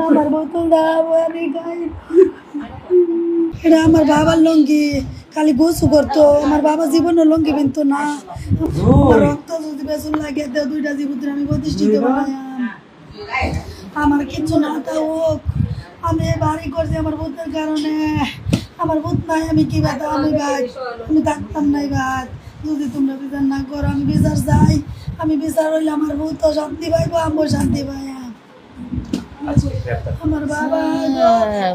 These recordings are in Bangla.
আমার বোতল দাও আমি খাই। এটা আমার বাবার লঙ্গি, খালি গোসু করতো। আমার বাবা জীবনে লঙ্গি বিনতো না। রক্ত যদি বেসন লাগে দুইটা জীবন আমি প্রতিষ্ঠিত বানাইয়াম। আমার কিছু না তা হোক, আমি বাড়ি করছি আমার ভূতের কারণে। আমার ভূত নাই, আমি কি বাদ আমি ভাই, আমি থাকতাম নাই ভাত। যদি তোমরা বিচার না করো, আমি বিচার চাই। আমি বিচার হইলে আমার ভূত শান্তি পাইবো, আমিও শান্তি পাই। আমার বাবা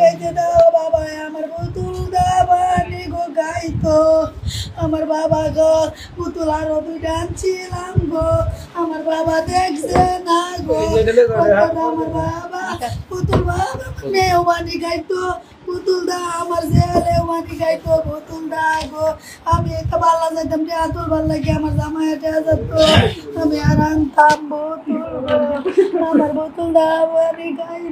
এই যে দাও বাবা, আমার বোতল দাবানি গো গাইতো। আমার বাবা গো পুতুল আরো দুইটা আনছিলাম গো, আমার বাবা দেখছে না গো। আমার বাবা পুতুল বাবা মেয়েও বানি গাইতো, পুতুল দা আমার ছেলেও বানি গাইতো। পুতুল দা গো আমি একটা বাল্লা যাইতাম, আতুল বাল্লা কি আমার জামাই যেত, আমি আর আনতাম বোতল গো। আমার বোতল দা বানি গাই।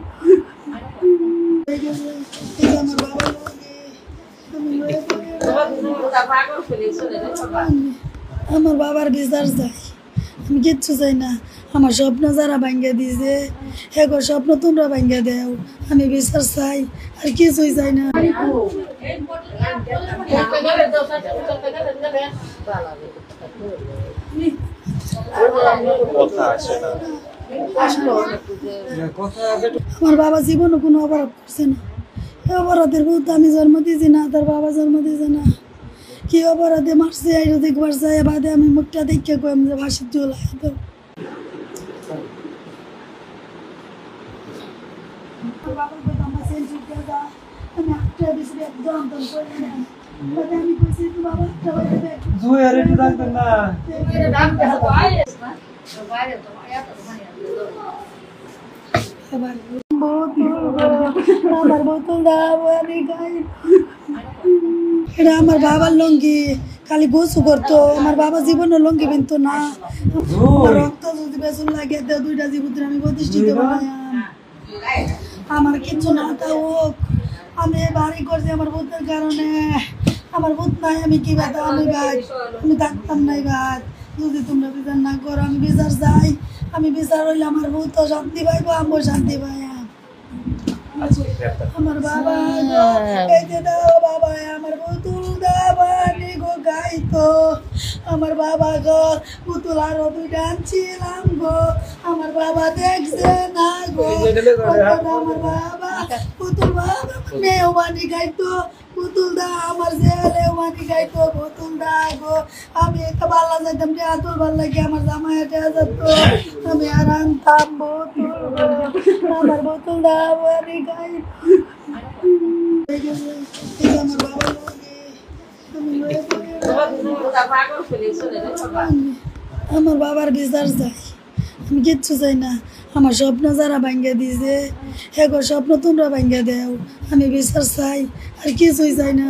আমার বাবার বিচার চাই, আমি কিচ্ছু চাই না। আমার স্বপ্ন যারা ভাঙ্গা দিয়েছে এগো স্বপ্ন তোমরা ভাঙ্গা দেও, আমি বিচার চাই, আর কিছুই চাই না। আমার বাবা জীবনে কোনো অপরাধ করছে না। অপরাধের ভূত আমি জন্ম দিয়েছি না, তার বাবা জন্ম দিয়েছে না। কি অপরাধে মারছে দেখবার চাই, বাদে আমি মুখটা দেখে কইম যে বাসির জল তো। আমার বোতল দাও আমি খাই। এটা আমার বাবার লঙ্গি, খালি গোসু করতো। আমার বাবা জীবনে লঙ্গি বিনতো না। রক্ত যদি বেসন লাগে দুইটা জীবন আমি প্রতিষ্ঠিত বানাইয়াম। আমার কিছু না তা হোক, আমি বাড়ি করছি আমার ভূতের কারণে। আমার ভূত নাই, আমি কি বাদ আমি ভাই, আমি থাকতাম নাই ভাত। যদি তোমরা বিচার না করো, আমি বিচার চাই। আমি বিচার হইলে আমার ভূত শান্তি পাইবো, আমিও শান্তি পাই। আমার বাবা এই যে দাও বাবা, আমার বোতল দাবানি গো গাইতো। আমার বাবা গো পুতুল আরো দুইটা আনছিলাম গো, আমার বাবা দেখছে না গো। আমার বাবা পুতুল বাবা মেয়েও বানি গাইতো, পুতুল দা আমার ছেলেও বানি গাইতো। পুতুল দা গো আমি একটা বাল্লা যাইতাম, আতুল বাল্লা কি আমার জামাই যেত, আমি আর আনতাম বোতল গো। আমার বোতল দা বানি গাই। আমার বাবার বিচার চাই, আমি কিচ্ছু চাই না। আমার স্বপ্ন যারা ভাঙ্গা দিয়েছে এগো স্বপ্ন তোমরা ভাঙ্গা দেও, আমি বিচার চাই, আর কিছুই চাই না।